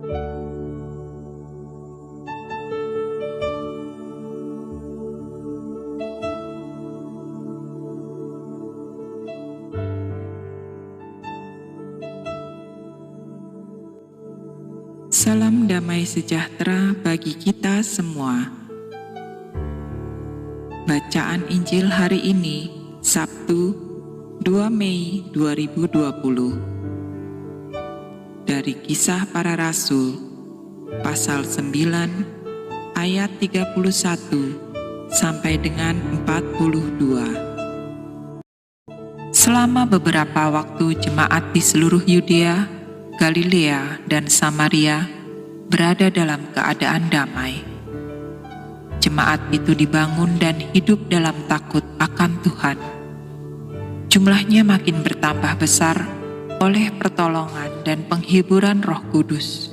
Salam damai sejahtera bagi kita semua. Bacaan Injil hari ini, Sabtu, 2 Mei 2020. Dari Kisah Para Rasul, pasal 9, ayat 31 sampai dengan 42. Selama beberapa waktu jemaat di seluruh Yudea, Galilea, dan Samaria berada dalam keadaan damai. Jemaat itu dibangun dan hidup dalam takut akan Tuhan. Jumlahnya makin bertambah besar oleh pertolongan dan penghiburan Roh Kudus.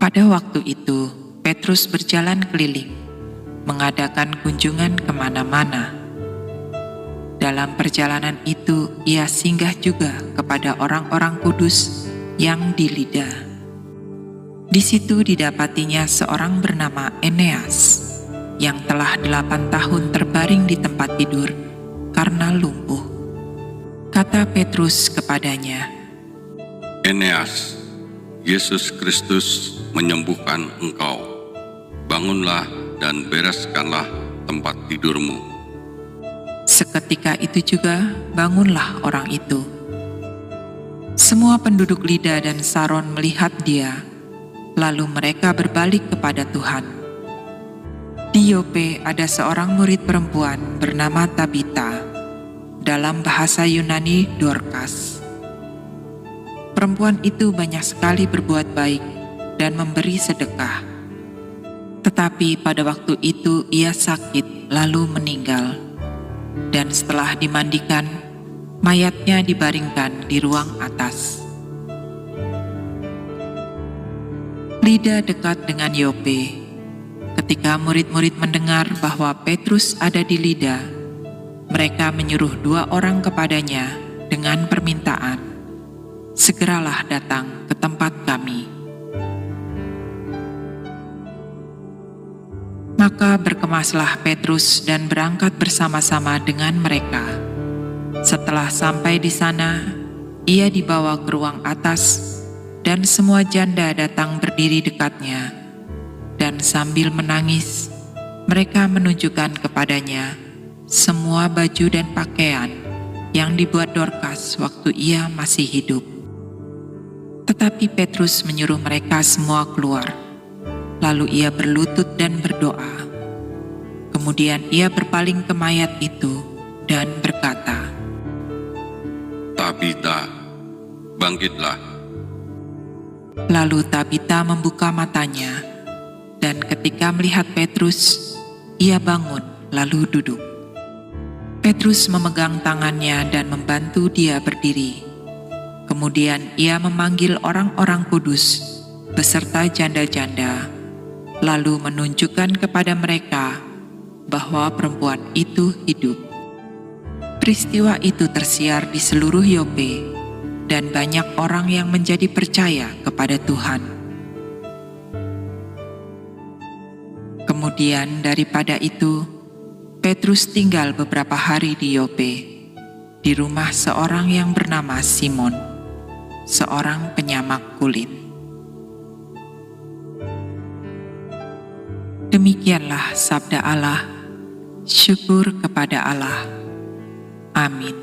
Pada waktu itu, Petrus berjalan keliling, mengadakan kunjungan kemana-mana. Dalam perjalanan itu, ia singgah juga kepada orang-orang kudus yang di Lida. Di situ didapatinya seorang bernama Eneas, yang telah 8 tahun terbaring di tempat tidur karena lumpuh. Kata Petrus kepadanya, "Eneas, Yesus Kristus menyembuhkan engkau. Bangunlah dan bereskanlah tempat tidurmu." Seketika itu juga bangunlah orang itu. Semua penduduk Lida dan Saron melihat dia, lalu mereka berbalik kepada Tuhan. Di Yope ada seorang murid perempuan bernama Tabita, dalam bahasa Yunani Dorkas. Perempuan itu banyak sekali berbuat baik dan memberi sedekah. Tetapi pada waktu itu ia sakit lalu meninggal, dan setelah dimandikan, mayatnya dibaringkan di ruang atas. Lida dekat dengan Yope. Ketika murid-murid mendengar bahwa Petrus ada di Lida, mereka menyuruh 2 orang kepadanya dengan permintaan, "Segeralah datang ke tempat kami." Maka berkemaslah Petrus dan berangkat bersama-sama dengan mereka. Setelah sampai di sana, ia dibawa ke ruang atas, dan semua janda datang berdiri dekatnya, dan sambil menangis, mereka menunjukkan kepadanya semua baju dan pakaian yang dibuat Dorkas waktu ia masih hidup. Tetapi Petrus menyuruh mereka semua keluar, lalu ia berlutut dan berdoa. Kemudian ia berpaling ke mayat itu dan berkata, "Tabita, bangkitlah." Lalu Tabita membuka matanya, dan ketika melihat Petrus, ia bangun lalu duduk. Petrus memegang tangannya dan membantu dia berdiri. Kemudian ia memanggil orang-orang kudus beserta janda-janda, lalu menunjukkan kepada mereka bahwa perempuan itu hidup. Peristiwa itu tersiar di seluruh Yope, dan banyak orang yang menjadi percaya kepada Tuhan. Kemudian daripada itu, Petrus tinggal beberapa hari di Yope, di rumah seorang yang bernama Simon, seorang penyamak kulit. Demikianlah sabda Allah. Syukur kepada Allah. Amin.